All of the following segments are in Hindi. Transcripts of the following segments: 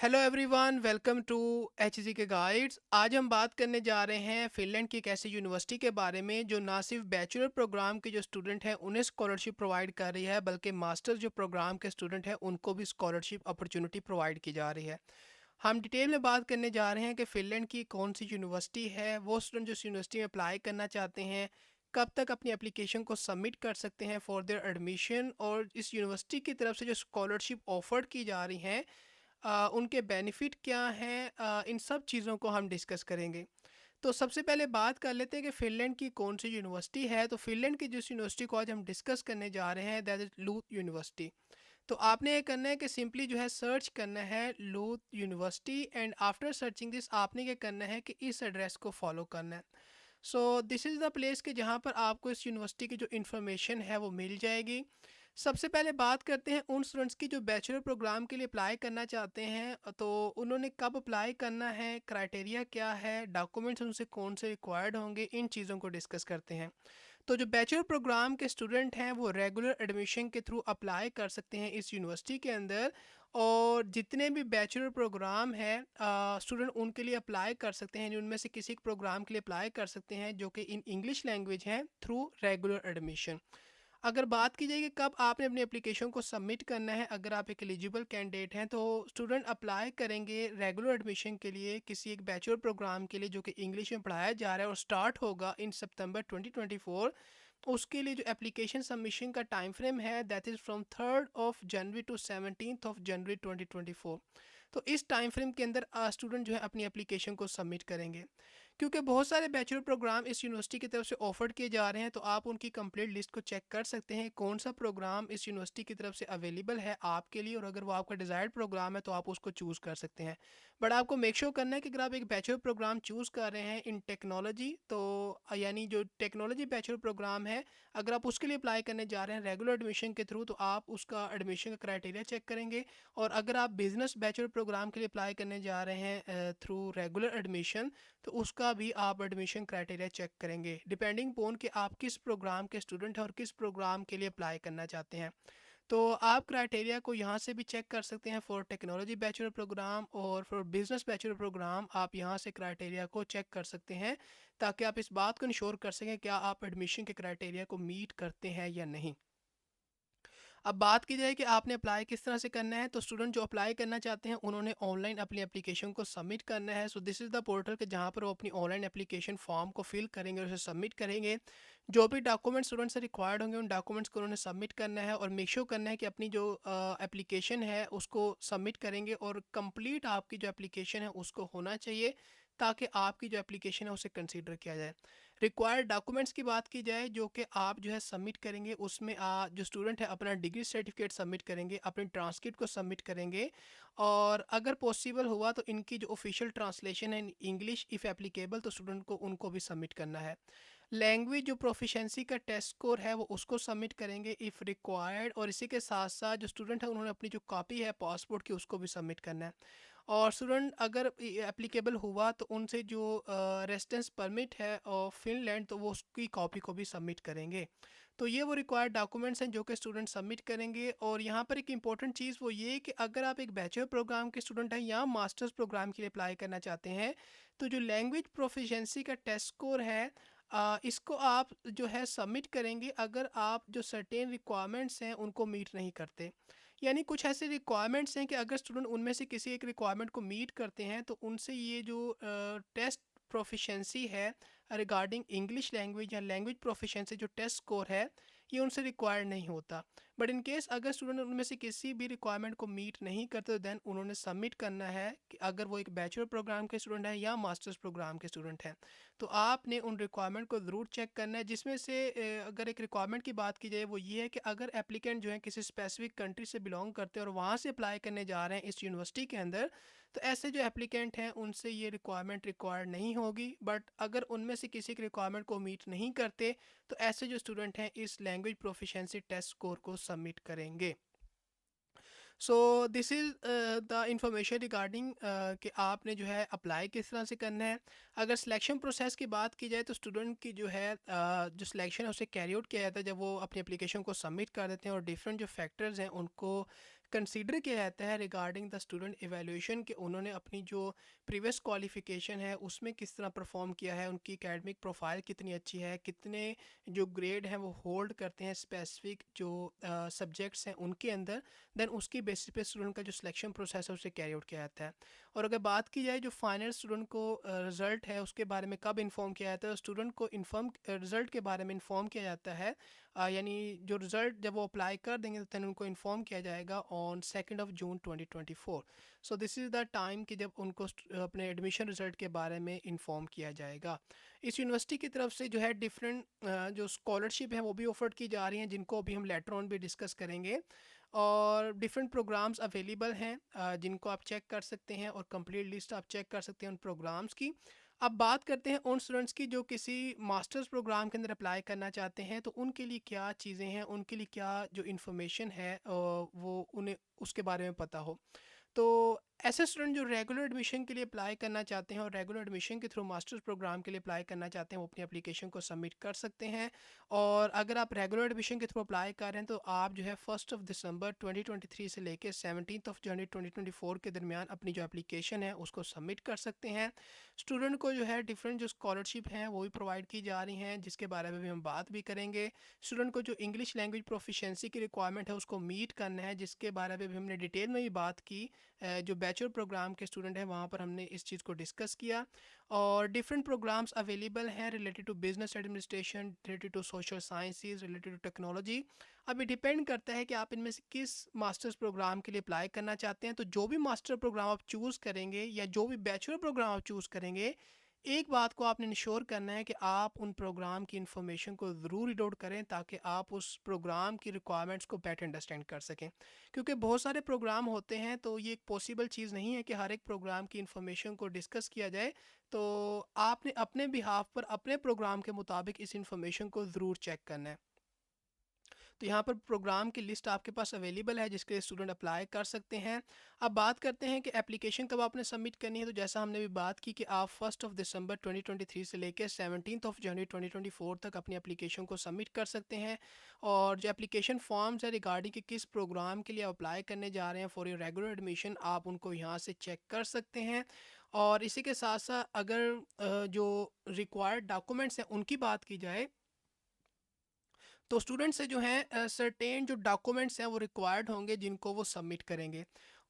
Hello everyone, welcome to HG K guides. आज हम बात करने जा रहे हैं फिनलैंड की एक ऐसी यूनिवर्सिटी के बारे में जो ना सिर्फ बैचलर प्रोग्राम के जो स्टूडेंट हैं उन्हें स्कॉलरशिप प्रोवाइड कर रही है, बल्कि मास्टर जो प्रोग्राम के स्टूडेंट हैं उनको भी स्कॉलरशिप अपॉर्चुनिटी प्रोवाइड की जा रही है। हम डिटेल में बात करने जा रहे हैं कि फिनलैंड की कौन सी यूनिवर्सिटी है, वो स्टूडेंट जो इस यूनिवर्सिटी में अप्लाई करना चाहते हैं कब तक अपनी एप्लीकेशन को सबमिट कर सकते हैं फॉर देयर एडमिशन, और इस यूनिवर्सिटी की तरफ से जो स्कॉलरशिप ऑफर्ड की जा रही हैं उनके बेनिफिट क्या हैं, इन सब चीज़ों को हम डिस्कस करेंगे। तो सबसे पहले बात कर लेते हैं कि फिनलैंड की कौन सी यूनिवर्सिटी है। तो फिनलैंड की जिस यूनिवर्सिटी को आज हम डिस्कस करने जा रहे हैं दैट इज़ लूथ यूनिवर्सिटी। तो आपने ये करना है कि सिंपली जो है सर्च करना है लूथ university, and after searching this आपने ये करना है कि इस एड्रेस को फॉलो करना है। So this is the place कि जहाँ पर आपको इस यूनिवर्सिटी की जो इन्फॉर्मेशन है वो मिल जाएगी। सबसे पहले बात करते हैं उन स्टूडेंट्स की जो बैचलर प्रोग्राम के लिए अप्लाई करना चाहते हैं, तो उन्होंने कब अप्लाई करना है, क्राइटेरिया क्या है, डॉक्यूमेंट्स उनसे कौन से रिक्वायर्ड होंगे, इन चीज़ों को डिस्कस करते हैं। तो जो बैचलर प्रोग्राम के स्टूडेंट हैं वो रेगुलर एडमिशन के थ्रू अप्लाई कर सकते हैं इस यूनिवर्सिटी के अंदर, और जितने भी बैचलर प्रोग्राम है स्टूडेंट उनके लिए अप्लाई कर सकते हैं, उनमें से किसी प्रोग्राम के लिए अप्लाई कर सकते हैं जो कि इन इंग्लिश लैंग्वेज हैं थ्रू रेगुलर एडमिशन। अगर बात की जाए कि कब आपने अपनी एप्लीकेशन को सबमिट करना है, अगर आप एक एलिजिबल कैंडिडेट हैं तो स्टूडेंट अप्लाई करेंगे रेगुलर एडमिशन के लिए किसी एक बैचलर प्रोग्राम के लिए जो कि इंग्लिश में पढ़ाया जा रहा है और स्टार्ट होगा इन सितंबर 2024। उसके लिए जो एप्लीकेशन सबमिशन का टाइम फ्रेम है that is from 3 January to 17 January 2024। तो इस टाइम फ्रेम के अंदर स्टूडेंट जो है अपनी एप्लीकेशन को सबमिट करेंगे। क्योंकि बहुत सारे बैचलर प्रोग्राम इस यूनिवर्सिटी की तरफ से ऑफर्ड किए जा रहे हैं, तो आप उनकी कंप्लीट लिस्ट को चेक कर सकते हैं कौन सा प्रोग्राम इस यूनिवर्सिटी की तरफ से अवेलेबल है आपके लिए, और अगर वो आपका डिज़ायर्ड प्रोग्राम है तो आप उसको चूज़ कर सकते हैं। बट आपको मेक श्योर करना है कि अगर आप एक बैचलर प्रोग्राम चूज़ कर रहे हैं इन टेक्नोलॉजी, तो यानी जो टेक्नोलॉजी बैचलर प्रोग्राम है, अगर आप उसके लिए अप्लाई करने जा रहे हैं रेगुलर एडमिशन के थ्रू, तो आप उसका एडमिशन का क्राइटेरिया चेक करेंगे। और अगर आप बिजनेस बैचलर प्रोग्राम के लिए अप्लाई करने जा रहे हैं थ्रू रेगुलर एडमिशन, तो उसका भी आप एडमिशन क्राइटेरिया चेक करेंगे डिपेंडिंग पोन कि आप किस प्रोग्राम के स्टूडेंट हैं और किस प्रोग्राम के लिए अप्लाई करना चाहते हैं। तो आप क्राइटेरिया को यहाँ से भी चेक कर सकते हैं फॉर टेक्नोलॉजी बैचलर प्रोग्राम, और फॉर बिजनेस बैचलर प्रोग्राम आप यहाँ से क्राइटेरिया को चेक कर सकते हैं, ताकि आप इस बात को इंश्योर कर सकें क्या आप एडमिशन के क्राइटेरिया को मीट करते हैं या नहीं। अब बात की जाए कि आपने अप्लाई किस तरह से करना है, तो स्टूडेंट जो अप्लाई करना चाहते हैं उन्होंने ऑनलाइन अपनी एप्लीकेशन को सबमिट करना है। So this is the portal के जहाँ पर वो अपनी ऑनलाइन एप्लीकेशन फॉर्म को फिल करेंगे और उसे सबमिट करेंगे। जो भी डॉक्यूमेंट स्टूडेंट से रिक्वायर्ड होंगे उन डॉक्यूमेंट्स को उन्होंने सबमिट करना है, और मेक श्योर करना है कि अपनी जो एप्लीकेशन है उसको सबमिट करेंगे, और कंप्लीट आपकी जो एप्लीकेशन है उसको होना चाहिए, ताकि आपकी जो एप्लीकेशन है उसे कंसीडर किया जाए। रिक्वायर्ड डॉक्यूमेंट्स की बात की जाए जो कि आप जो है सबमिट करेंगे, उसमें जो स्टूडेंट है अपना डिग्री सर्टिफिकेट सबमिट करेंगे, अपनी ट्रांसक्रिप्ट को सबमिट करेंगे, और अगर पॉसिबल हुआ तो इनकी जो ऑफिशियल ट्रांसलेशन है इन इंग्लिश इफ़ एप्लीकेबल, तो स्टूडेंट को उनको भी सबमिट करना है। लैंग्वेज जो प्रोफिशेंसी का टेस्ट स्कोर है वो उसको सबमिट करेंगे इफ़ रिक्वायर्ड, और इसी के साथ साथ जो स्टूडेंट है उन्होंने अपनी जो कॉपी है पासपोर्ट की उसको भी सबमिट करना है। और स्टूडेंट अगर एप्लीकेबल हुआ तो उनसे जो रेजिडेंस परमिट है और फिनलैंड, तो वो उसकी कॉपी को भी सबमिट करेंगे। तो ये वो रिक्वायर्ड डॉक्यूमेंट्स हैं जो कि स्टूडेंट सबमिट करेंगे। और यहाँ पर एक इंपॉर्टेंट चीज़ वो ये कि अगर आप एक बैचलर प्रोग्राम के स्टूडेंट हैं या मास्टर्स प्रोग्राम के लिए अप्लाई करना चाहते हैं, तो जो लैंग्वेज प्रोफिशेंसी का टेस्ट स्कोर है इसको आप जो है सबमिट करेंगे अगर आप जो सर्टेन रिक्वायरमेंट्स हैं उनको मीट नहीं करते। यानी कुछ ऐसे रिक्वायरमेंट्स हैं कि अगर स्टूडेंट उनमें से किसी एक रिक्वायरमेंट को मीट करते हैं तो उनसे ये जो टेस्ट प्रोफिशेंसी है रिगार्डिंग इंग्लिश लैंग्वेज या लैंग्वेज प्रोफिशेंसी जो टेस्ट स्कोर है, ये उनसे रिक्वायर्ड नहीं होता। बट इन केस अगर स्टूडेंट उनमें से किसी भी रिक्वायरमेंट को मीट नहीं करते, तो देन उन्होंने सबमिट करना है कि अगर वो एक बैचलर प्रोग्राम के स्टूडेंट हैं या मास्टर्स प्रोग्राम के स्टूडेंट हैं, तो आपने उन रिक्वायरमेंट को ज़रूर चेक करना है। जिसमें से अगर एक रिक्वायरमेंट की बात की जाए वो ये है कि अगर एप्लीकेंट जो है किसी स्पेसिफिक कंट्री से बिलोंग करते हैं और वहाँ से अप्लाई करने जा रहे हैं इस यूनिवर्सिटी के अंदर, तो ऐसे जो एप्लीकेंट हैं उनसे ये रिक्वायरमेंट रिक्वायर्ड नहीं होगी। बट अगर उनमें से किसी की रिक्वायरमेंट को मीट नहीं करते, तो ऐसे जो स्टूडेंट हैं इस लैंग्वेज प्रोफिशिएंसी टेस्ट स्कोर को सबमिट करेंगे। So this is the information regarding कि आपने जो है अप्लाई किस तरह से करना है। अगर सिलेक्शन प्रोसेस की बात की जाए तो स्टूडेंट की जो है जो सिलेक्शन है उसे कैरी आउट किया जाता है जब वो अपनी एप्लीकेशन को सबमिट कर देते हैं और डिफरेंट जो फैक्टर्स हैं उनको कंसीडर किया जाता है रिगार्डिंग द स्टूडेंट एवेल्यूशन कि उन्होंने अपनी जो प्रीवियस क्वालिफिकेशन है उसमें किस तरह परफॉर्म किया है, उनकी एकेडमिक प्रोफाइल कितनी अच्छी है, कितने जो ग्रेड हैं वो होल्ड करते हैं स्पेसिफिक जो सब्जेक्ट्स हैं उनके अंदर। देन उसकी बेसिस पे स्टूडेंट का जो सिलेक्शन प्रोसेस है उसे कैरी आउट किया जाता है। और अगर बात की जाए जो फाइनल स्टूडेंट को रिज़ल्ट है उसके बारे में कब इन्फॉर्म किया जाता है, स्टूडेंट को इन्फॉर्म रिज़ल्ट के बारे में इन्फॉर्म किया जाता है, यानी जो रिज़ल्ट जब वो अप्लाई कर देंगे तो then उनको इन्फॉर्म किया जाएगा on 2 June 2024। So this is the time कि जब उनको अपने एडमिशन रिज़ल्ट के बारे में इन्फॉर्म किया जाएगा। इस यूनिवर्सिटी की तरफ से जो है डिफरेंट जो स्कॉलरशिप है वो भी ऑफर की जा रही हैं, जिनको अभी हम लेटर ऑन भी डिस्कस करेंगे। और डिफरेंट प्रोग्राम्स अवेलेबल हैं जिनको आप चेक कर सकते हैं, और कंप्लीट लिस्ट आप चेक कर सकते हैं उन प्रोग्राम्स की। अब बात करते हैं उन स्टूडेंट्स की जो किसी मास्टर्स प्रोग्राम के अंदर अप्लाई करना चाहते हैं, तो उनके लिए क्या चीज़ें हैं, उनके लिए क्या जो इन्फॉर्मेशन है वो उन्हें उसके बारे में पता हो। तो ऐसे स्टूडेंट जो रेगुलर एडमिशन के लिए अप्लाई करना चाहते हैं और रेगुलर एडमिशन के थ्रू मास्टर्स प्रोग्राम के लिए अप्लाई करना चाहते हैं, वो अपनी एप्लीकेशन को सबमिट कर सकते हैं। और अगर आप रेगुलर एडमिशन के थ्रू अप्लाई कर रहे हैं तो आप जो है 1 दिसंबर 2023 से लेकर 17 जनवरी 2024 के दरमियान अपनी जो एप्लीकेशन है उसको सबमिट कर सकते हैं। स्टूडेंट को जो है डिफरेंट जो स्कॉलरशिप हैं वो भी प्रोवाइड की जा रही हैं, जिसके बारे में भी हम बात भी करेंगे। स्टूडेंट को जो इंग्लिश लैंग्वेज प्रोफिशिएंसी की रिक्वायरमेंट है उसको मीट करना है, जिसके बारे में भी हमने डिटेल में भी बात की। जो बैचलर प्रोग्राम के स्टूडेंट हैं वहाँ पर हमने इस चीज़ को डिस्कस किया। और डिफरेंट प्रोग्राम्स अवेलेबल हैं related to business administration, related to social sciences, related to technology. अभी डिपेंड करता है कि आप इनमें से किस मास्टर्स प्रोग्राम के लिए अप्लाई करना चाहते हैं। तो जो भी मास्टर प्रोग्राम आप चूज़ करेंगे या जो भी बैचलर प्रोग्राम आप चूज़ करेंगे, एक बात को आपने इंश्योर करना है कि आप उन प्रोग्राम की इन्फॉर्मेशन को ज़रूर रीड आउट करें, ताकि आप उस प्रोग्राम की रिक्वायरमेंट्स को बेटर अंडरस्टैंड कर सकें। क्योंकि बहुत सारे प्रोग्राम होते हैं, तो ये एक पॉसिबल चीज़ नहीं है कि हर एक प्रोग्राम की इन्फॉर्मेशन को डिस्कस किया जाए। तो आपने अपने बिहाफ पर अपने प्रोग्राम के मुताबिक इस इन्फॉर्मेशन को ज़रूर चेक करना है। तो यहाँ पर प्रोग्राम की लिस्ट आपके पास अवेलेबल है जिसके लिए स्टूडेंट अप्लाई कर सकते हैं। अब बात करते हैं कि एप्लीकेशन कब आपने सबमिट करनी है। तो जैसा हमने भी बात की कि आप 1 दिसंबर 2023 से लेकर 17 जनवरी 2024 तक अपनी एप्लीकेशन को सबमिट कर सकते हैं। और जो एप्लीकेशन फॉर्म्स है रिगार्डिंग कि किस प्रोग्राम के लिए अप्लाई करने जा रहे हैं फॉर योर रेगुलर एडमिशन, आप उनको यहाँ से चेक कर सकते हैं। और इसी के साथ साथ अगर जो रिक्वायर्ड डॉक्यूमेंट्स हैं उनकी बात की जाए, तो स्टूडेंट से जो हैं सर्टेन जो डॉक्यूमेंट्स हैं वो रिक्वायर्ड होंगे जिनको वो सबमिट करेंगे।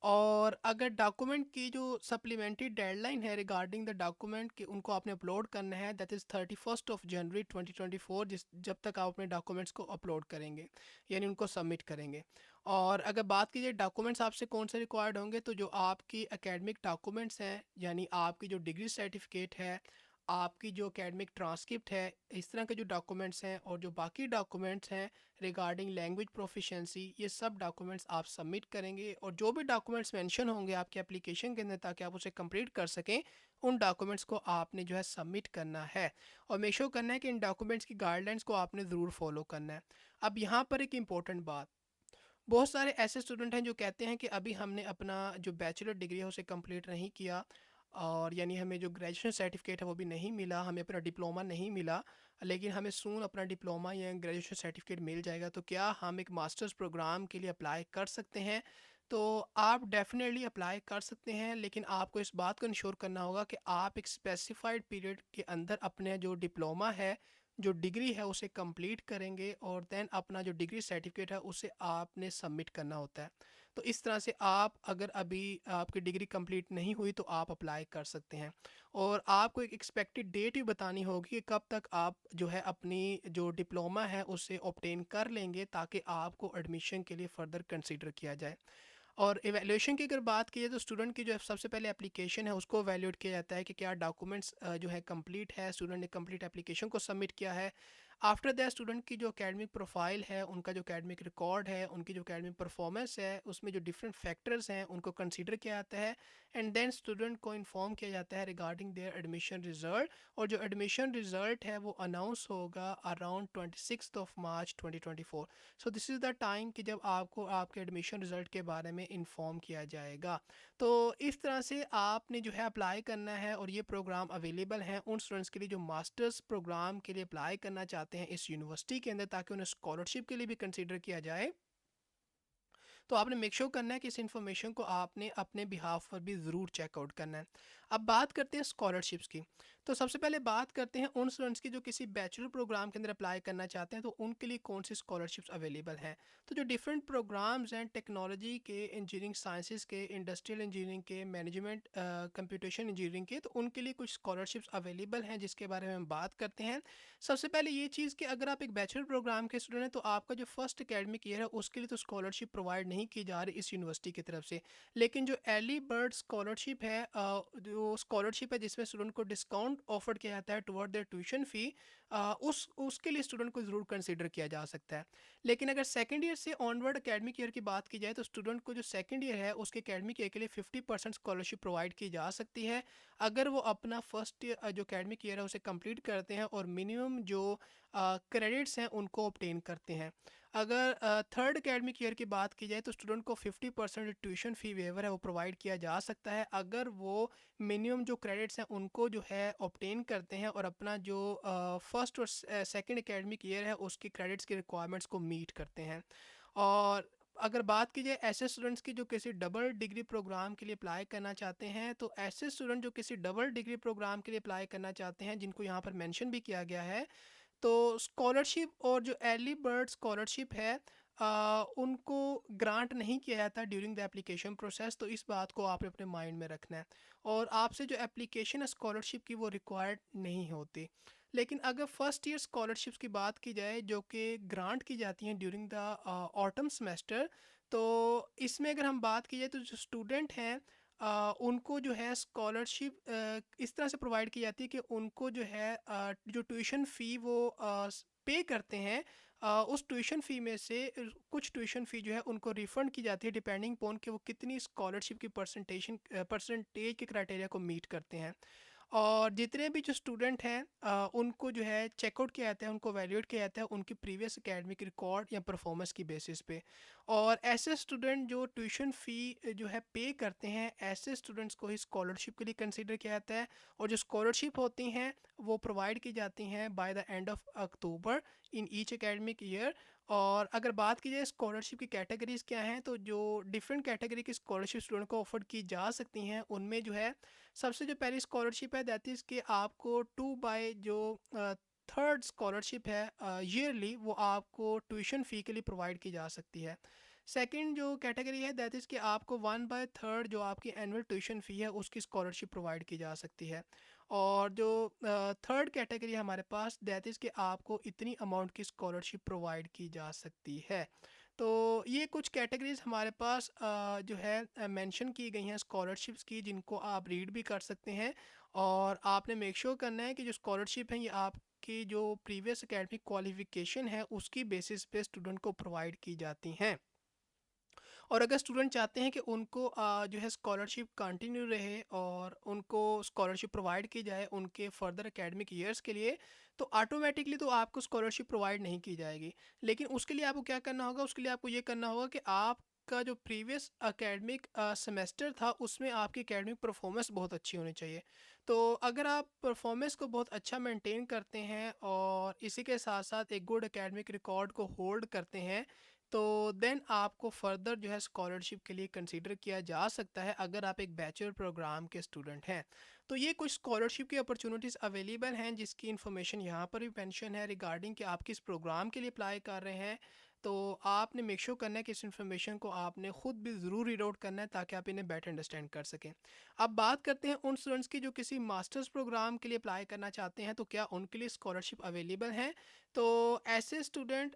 और अगर डॉक्यूमेंट की जो सप्लीमेंट्री डेडलाइन है रिगार्डिंग द डॉक्यूमेंट कि उनको आपने अपलोड करना है, दैट इज़ 31 जनवरी 2024, जिस जब तक आप अपने डॉक्यूमेंट्स को अपलोड करेंगे यानी उनको सबमिट करेंगे। और अगर बात कीजिए डॉक्यूमेंट्स आपसे कौन से रिक्वायर्ड होंगे, तो जो आपकी एकेडमिक डॉक्यूमेंट्स हैं यानी आपकी जो डिग्री सर्टिफिकेट है, आपकी जो एकेडमिक ट्रांसक्रिप्ट है, इस तरह के जो डॉक्यूमेंट्स हैं, और जो बाकी डॉक्यूमेंट्स हैं रिगार्डिंग लैंग्वेज प्रोफिशिएंसी, ये सब डॉक्यूमेंट्स आप सबमिट करेंगे। और जो भी डॉक्यूमेंट्स मेंशन होंगे आपके एप्लीकेशन के अंदर ताकि आप उसे कंप्लीट कर सकें, उन डॉक्यूमेंट्स को आपने जो है सबमिट करना है। और मेक श्योर करना है कि इन डॉक्यूमेंट्स की गाइडलाइंस को आपने ज़रूर फॉलो करना है। अब यहाँ पर एक इम्पॉर्टेंट बात, बहुत सारे ऐसे स्टूडेंट हैं जो कहते हैं कि अभी हमने अपना जो बैचलर डिग्री है उसे कंप्लीट नहीं किया, और यानी हमें जो ग्रेजुएशन सर्टिफिकेट है वो भी नहीं मिला, हमें अपना डिप्लोमा नहीं मिला, लेकिन हमें सून अपना डिप्लोमा या ग्रेजुएशन सर्टिफिकेट मिल जाएगा, तो क्या हम एक मास्टर्स प्रोग्राम के लिए अप्लाई कर सकते हैं। तो आप डेफिनेटली अप्लाई कर सकते हैं, लेकिन आपको इस बात को इंश्योर करना होगा कि आप एक स्पेसिफाइड पीरियड के अंदर अपने जो डिप्लोमा है, जो डिग्री है, उसे कंप्लीट करेंगे, और देन अपना जो डिग्री सर्टिफिकेट है उसे आपने सबमिट करना होता है। तो इस तरह से आप अगर अभी आपकी डिग्री कंप्लीट नहीं हुई तो आप अप्लाई कर सकते हैं। और आपको एक एक्सपेक्टेड डेट भी बतानी होगी कि कब तक आप जो है अपनी जो डिप्लोमा है उसे ऑब्टेन कर लेंगे, ताकि आपको एडमिशन के लिए फ़र्दर कंसीडर किया जाए। और एवेल्यूएशन की अगर बात की जाए तो स्टूडेंट की जो सबसे पहले एप्लीकेशन है उसको वैल्यूएट किया जाता है कि क्या डॉक्यूमेंट्स जो है कंप्लीट है, स्टूडेंट ने कंप्लीट एप्लीकेशन को सबमिट किया है। आफ्टर दैट स्टूडेंट की जो एकेडमिक प्रोफाइल है, उनका जो एकेडमिक रिकॉर्ड है, उनकी जो एकेडमिक परफॉर्मेंस है, उसमें जो डिफरेंट फैक्टर्स हैं उनको कंसीडर किया जाता है। एंड देन स्टूडेंट को इन्फॉर्म किया जाता है रिगार्डिंग देयर एडमिशन रिजल्ट। और जो एडमिशन रिजल्ट है वो अनाउंस होगा around 26 March 2024। So this is the time कि जब आपको आपके एडमिशन रिज़ल्ट के बारे में इन्फॉर्म किया जाएगा। तो इस तरह से आपने जो है अप्लाई करना है, और ये प्रोग्राम अवेलेबल हैं उन स्टूडेंट्स के लिए जो मास्टर्स प्रोग्राम के लिए अप्लाई करना चाहते हैं इस यूनिवर्सिटी के अंदर, ताकि उन्हें स्कॉलरशिप के लिए भी कंसिडर किया जाए। तो आपने मेक श्योर करना है कि इस इन्फॉर्मेशन को आपने अपने बिहाफ पर भी ज़रूर चेकआउट करना है। अब बात करते हैं स्कॉलरशिप्स की। तो सबसे पहले बात करते हैं उन स्टूडेंट्स की जो किसी बैचलर प्रोग्राम के अंदर अप्लाई करना चाहते हैं, तो उनके लिए कौन सी स्कॉलरशिप्स अवेलेबल हैं। तो जो डिफरेंट प्रोग्राम्स हैं टेक्नोलॉजी के, इंजीनियरिंग साइंसेज के, इंडस्ट्रियल इंजीनियरिंग के, मैनेजमेंट कंप्यूटेशन इंजीनियरिंग के, तो उनके लिए कुछ स्कॉलरशिप्स अवेलेबल हैं जिसके बारे में हम बात करते हैं। सबसे पहले ये चीज़ कि अगर आप एक बैचलर प्रोग्राम के स्टूडेंट हैं तो आपका जो फर्स्ट एकेडमिक ईयर है उसके लिए तो स्कॉलरशिप प्रोवाइड नहीं की जा रही इस यूनिवर्सिटी की तरफ से। लेकिन जो अर्ली बर्ड स्कॉलरशिप है, जो स्कॉलरशिप है जिसमें स्टूडेंट को डिस्काउंट ऑफर किया जाता है टुवर्ड देयर ट्यूशन फ़ी, उस उसके लिए स्टूडेंट को ज़रूर कंसिडर किया जा सकता है। लेकिन अगर सेकंड ईयर से ऑनवर्ड एकेडमिक ईयर की बात की जाए तो स्टूडेंट को जो सेकंड ईयर है उसके एकेडमिक ईयर के लिए 50% स्कॉलरशिप प्रोवाइड की जा सकती है, अगर वो अपना फर्स्ट जो एकेडमिक ईयर है उसे कंप्लीट करते हैं और मिनिमम जो क्रेडिट्स हैं उनको ऑब्टेन करते हैं। अगर थर्ड एकेडमिक ईयर की बात की जाए तो स्टूडेंट को 50% ट्यूशन फ़ी वेवर है वो प्रोवाइड किया जा सकता है, अगर वो मिनिमम जो क्रेडिट्स हैं उनको जो है ऑब्टेन करते हैं और अपना जो फर्स्ट और सेकंड एकेडमिक ईयर है उसकी क्रेडिट्स की रिक्वायरमेंट्स को मीट करते हैं। और अगर बात की जाए ऐसे स्टूडेंट्स की जो किसी डबल डिग्री प्रोग्राम के लिए अप्लाई करना चाहते हैं, तो ऐसे स्टूडेंट जो किसी डबल डिग्री प्रोग्राम के लिए अप्लाई करना चाहते हैं जिनको यहाँ पर मेंशन भी किया गया है, तो स्कॉलरशिप और जो अर्ली बर्ड स्कॉलरशिप है उनको ग्रांट नहीं किया जाता ड्यूरिंग द एप्लीकेशन प्रोसेस, तो इस बात को आपने अपने माइंड में रखना है। और आपसे जो एप्लीकेशन है स्कॉलरशिप की वो रिक्वायर्ड नहीं होती। लेकिन अगर फर्स्ट ईयर स्कॉलरशिप्स की बात की जाए जो कि ग्रांट की जाती हैं ड्यूरिंग द ऑटम सेमेस्टर, तो इसमें अगर हम बात की जाए तो जो स्टूडेंट हैं उनको जो है स्कॉलरशिप इस तरह से प्रोवाइड की जाती है कि उनको जो है जो ट्यूशन फ़ी वो पे करते हैं, उस ट्यूशन फ़ी में से कुछ ट्यूशन फ़ी जो है उनको रिफ़ंड की जाती है डिपेंडिंग पोन कि वो कितनी स्कॉलरशिप की परसेंटेज के क्राइटेरिया को मीट करते हैं। और जितने भी जो स्टूडेंट हैं उनको जो है चेकआउट किया जाता है, उनको वैल्यूएट किया जाता है उनकी प्रीवियस एकेडमिक रिकॉर्ड या परफॉर्मेंस की बेसिस पे। और ऐसे स्टूडेंट जो ट्यूशन फ़ी जो है पे करते हैं, ऐसे स्टूडेंट्स को ही स्कॉलरशिप के लिए कंसिडर किया जाता है। और जो स्कॉलरशिप होती हैं वो प्रोवाइड की जाती हैं by the end of October in each academic year. और अगर बात की जाए स्कॉलरशिप की कैटेगरीज क्या हैं, तो जो डिफरेंट कैटेगरी की स्कॉलरशिप स्टूडेंट को ऑफर की जा सकती हैं उनमें जो है सबसे जो पहली स्कॉलरशिप है दैट इज़ कि आपको टू बाय जो थर्ड स्कॉलरशिप है ईयरली, वो आपको ट्यूशन फ़ी के लिए प्रोवाइड की जा सकती है। सेकंड जो कैटेगरी है दैट इज़ कि आपको वन बाय थर्ड जो आपकी एनुअल ट्यूशन फ़ी है उसकी स्कॉलरशिप प्रोवाइड की जा सकती है। और जो थर्ड कैटेगरी है हमारे पास दैट इज़ कि आपको इतनी अमाउंट की स्कॉलरशिप प्रोवाइड की जा सकती है। तो ये कुछ कैटेगरीज हमारे पास जो है मेंशन की गई हैं स्कॉलरशिप्स की, जिनको आप रीड भी कर सकते हैं। और आपने मेक श्योर करना है कि जो स्कॉलरशिप हैं ये आपकी जो प्रीवियस एकेडमिक क्वालिफिकेशन है उसकी बेसिस पे स्टूडेंट को प्रोवाइड की जाती हैं। और अगर स्टूडेंट चाहते हैं कि उनको जो है स्कॉलरशिप कंटिन्यू रहे और उनको स्कॉलरशिप प्रोवाइड की जाए उनके फर्दर एकेडमिक ईयर्स के लिए, तो ऑटोमेटिकली तो आपको स्कॉलरशिप प्रोवाइड नहीं की जाएगी। लेकिन उसके लिए आपको क्या करना होगा, उसके लिए आपको ये करना होगा कि आपका जो प्रीवियस एकेडमिक सेमेस्टर था उसमें आपकी एकेडमिक परफॉर्मेंस बहुत अच्छी होनी चाहिए। तो अगर आप परफॉर्मेंस को बहुत अच्छा मेंटेन करते हैं और इसी के साथ साथ एक गुड एकेडमिक रिकॉर्ड को होल्ड करते हैं, तो देन आपको फर्दर जो है स्कॉलरशिप के लिए कंसीडर किया जा सकता है अगर आप एक बैचलर प्रोग्राम के स्टूडेंट हैं। तो ये कुछ स्कॉलरशिप की अपॉर्चुनिटीज़ अवेलेबल हैं जिसकी इन्फॉर्मेशन यहाँ पर भी मेंशन है रिगार्डिंग कि आप किस प्रोग्राम के लिए अप्लाई कर रहे हैं। तो आपने मेक श्योर करना है कि इस इन्फॉर्मेशन को आपने ख़ुद भी ज़रूर रीड आउट करना है ताकि आप इन्हें बेटर अंडरस्टैंड कर सकें। अब बात करते हैं उन स्टूडेंट्स की जो किसी मास्टर्स प्रोग्राम के लिए अप्लाई करना चाहते हैं, तो क्या उनके लिए स्कॉलरशिप अवेलेबल हैं। तो ऐसे स्टूडेंट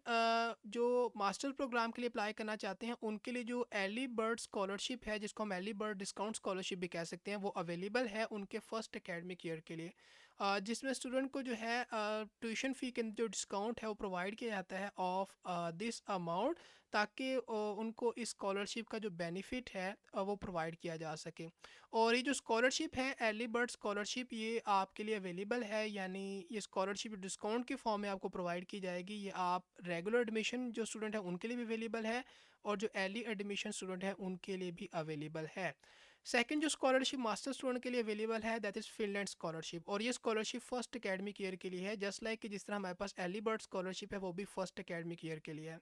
जो मास्टर प्रोग्राम के लिए अप्लाई करना चाहते हैं उनके लिए जो अर्ली बर्ड स्कॉलरशिप है, जिसको हम अर्ली बर्ड डिस्काउंट स्कॉलरशिप भी कह सकते हैं, वो अवेलेबल है उनके फर्स्ट एकेडमिक ईयर के लिए। जिसमें स्टूडेंट को जो है ट्यूशन फ़ी के अंदर जो डिस्काउंट है वो प्रोवाइड किया जाता है ऑफ दिस अमाउंट, ताकि उनको इस स्कॉलरशिप का जो बेनिफिट है वो प्रोवाइड किया जा सके। और ये जो स्कॉलरशिप है अर्ली बर्ड स्कॉलरशिप, ये आपके लिए अवेलेबल है, यानी ये स्कॉलरशिप डिस्काउंट के फॉर्म में आपको प्रोवाइड की जाएगी। ये आप रेगुलर एडमिशन जो स्टूडेंट है उनके लिए भी अवेलेबल है और जो अर्ली एडमिशन स्टूडेंट है उनके लिए भी अवेलेबल है। सेकंड जो स्कॉलरशिप मास्टर स्टूडेंट के लिए अवेलेबल है दैट इज़ फिनलैंड स्कॉलरशिप, और ये स्कॉलरशिप फर्स्ट एकेडमिक ईयर के लिए है, जस्ट लाइक कि जिस तरह हमारे पास अर्ली बर्ड स्कॉलरशिप है वो भी फर्स्ट एकेडमिक ईयर के लिए है।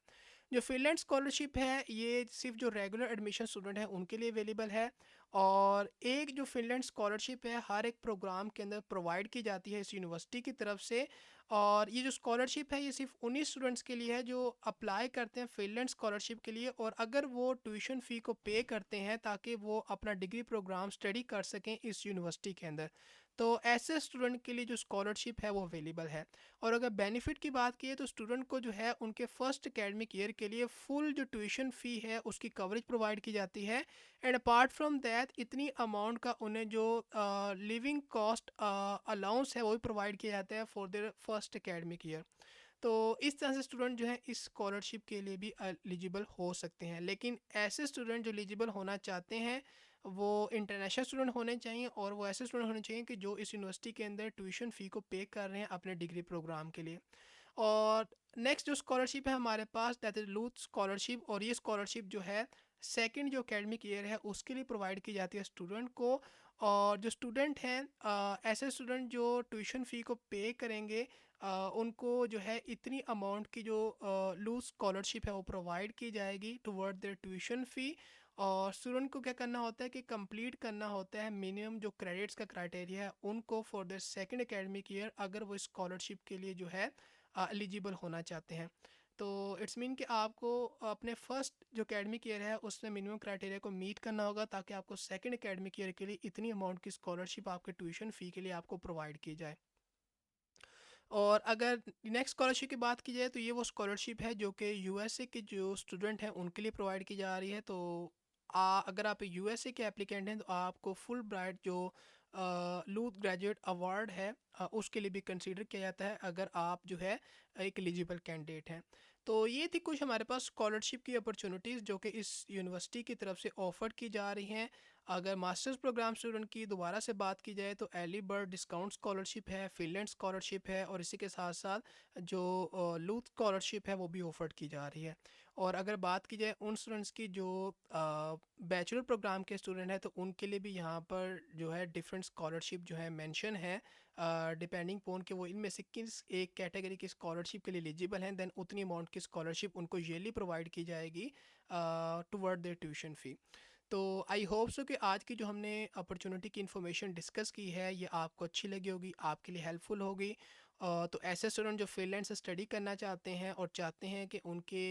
जो फ़िनलैंड स्कॉलरशिप है ये सिर्फ़ जो रेगुलर एडमिशन स्टूडेंट हैं उनके लिए अवेलेबल है। और एक जो फ़िनलैंड स्कॉलरशिप है हर एक प्रोग्राम के अंदर प्रोवाइड की जाती है इस यूनिवर्सिटी की तरफ से। और ये जो स्कॉलरशिप है ये सिर्फ़ उन्हीं स्टूडेंट्स के लिए है जो अप्लाई करते हैं फ़िनलैंड स्कॉलरशिप के लिए, और अगर वो ट्यूशन फ़ी को पे करते हैं ताकि वो अपना डिग्री प्रोग्राम स्टडी कर सकें इस यूनिवर्सिटी के अंदर। तो ऐसे स्टूडेंट के लिए जो स्कॉलरशिप है वो अवेलेबल है। और अगर बेनिफिट की बात की तो स्टूडेंट को जो है उनके फर्स्ट एकेडमिक ईयर के लिए फुल जो ट्यूशन फ़ी है उसकी कवरेज प्रोवाइड की जाती है। एंड अपार्ट फ्रॉम दैट इतनी अमाउंट का उन्हें जो लिविंग कॉस्ट अलाउंस है वो भी प्रोवाइड किया जाता है for their first academic year. तो इस तरह से स्टूडेंट जो है इस स्कॉलरशिप के लिए भी एलिजिबल हो सकते हैं। लेकिन ऐसे स्टूडेंट जो एलिजिबल होना चाहते हैं वो इंटरनेशनल स्टूडेंट होने चाहिए, और वो ऐसे स्टूडेंट होने चाहिए कि जो इस यूनिवर्सिटी के अंदर ट्यूशन फ़ी को पे कर रहे हैं अपने डिग्री प्रोग्राम के लिए। और नेक्स्ट जो स्कॉलरशिप है हमारे पास दैट इज़ लूथ स्कॉलरशिप, और ये स्कॉलरशिप जो है सेकंड जो एकेडमिक ईयर है उसके लिए प्रोवाइड की जाती है स्टूडेंट को। और जो स्टूडेंट हैं ऐसे स्टूडेंट जो ट्यूशन फ़ी को पे करेंगे उनको जो है इतनी अमाउंट की जो लूज स्कॉलरशिप है वो प्रोवाइड की जाएगी टुवर्ड देयर ट्यूशन फ़ी। और स्टूडेंट को क्या करना होता है कि कंप्लीट करना होता है मिनिमम जो क्रेडिट्स का क्राइटेरिया है उनको for their second academic year, अगर वो स्कॉलरशिप के लिए जो है एलिजिबल होना चाहते हैं। तो इट्स मीन कि आपको अपने फर्स्ट जो एकेडमिक ईयर है उसमें मिनिमम क्राइटेरिया को मीट करना होगा ताकि आपको सेकंड एकेडमिक ईयर के लिए इतनी अमाउंट की स्कॉलरशिप आपके ट्यूशन फ़ी के लिए आपको प्रोवाइड की जाए। और अगर नेक्स्ट स्कॉलरशिप की बात की जाए तो ये वो स्कॉलरशिप है जो कि यूएसए के जो स्टूडेंट हैं उनके लिए प्रोवाइड की जा रही है। तो अगर आप यूएसए के एप्लीकेंट हैं तो आपको फुल ब्राइट जो लूथ ग्रेजुएट अवार्ड है उसके लिए भी कंसीडर किया जाता है अगर आप जो है एक एलिजिबल कैंडिडेट हैं। तो ये थी कुछ हमारे पास स्कॉलरशिप की अपॉर्चुनिटीज़ जो कि इस यूनिवर्सिटी की तरफ से ऑफ़र की जा रही हैं। अगर मास्टर्स प्रोग्राम स्टूडेंट की दोबारा से बात की जाए तो अर्ली बर्ड डिस्काउंट स्कॉलरशिप है, फिनलैंड स्कॉलरशिप है, और इसी के साथ साथ जो लूथ स्कॉलरशिप है वो भी ऑफर्ड की जा रही है। और अगर बात की जाए उन स्टूडेंट्स की जो बैचलर प्रोग्राम के स्टूडेंट हैं तो उनके लिए भी यहाँ पर जो है डिफरेंट स्कॉलरशिप जो है मेंशन है डिपेंडिंग पोन कि वो इनमें से किस एक कैटेगरी की स्कॉलरशिप के लिए एलिजिबल हैं, देन उतनी अमाउंट की स्कॉलरशिप उनको ईयरली प्रोवाइड की जाएगी टुवर्ड देयर ट्यूशन फ़ी। तो आई होप सो कि आज की जो हमने अपॉर्चुनिटी की इन्फॉर्मेशन डिस्कस की है ये आपको अच्छी लगी होगी, आपके लिए हेल्पफुल होगी। तो ऐसे स्टूडेंट जो फिनलैंड से स्टडी करना चाहते हैं और चाहते हैं कि उनके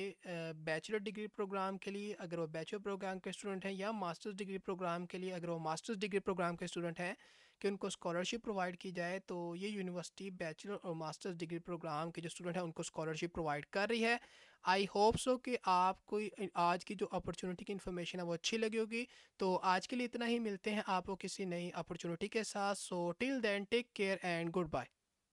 बैचलर डिग्री प्रोग्राम के लिए अगर वो बैचलर प्रोग्राम के स्टूडेंट हैं, या मास्टर्स डिग्री प्रोग्राम के लिए अगर वो मास्टर्स डिग्री प्रोग्राम के स्टूडेंट हैं, कि उनको स्कॉलरशिप प्रोवाइड की जाए, तो ये यूनिवर्सिटी बैचलर और मास्टर्स डिग्री प्रोग्राम के जो स्टूडेंट हैं उनको स्कॉलरशिप प्रोवाइड कर रही है। आई होप सो कि आपको आज की जो अपॉर्चुनिटी की इन्फॉर्मेशन है वो अच्छी लगी होगी। तो आज के लिए इतना ही, मिलते हैं आपको किसी नई अपॉर्चुनिटी के साथ। So till then take care and good bye.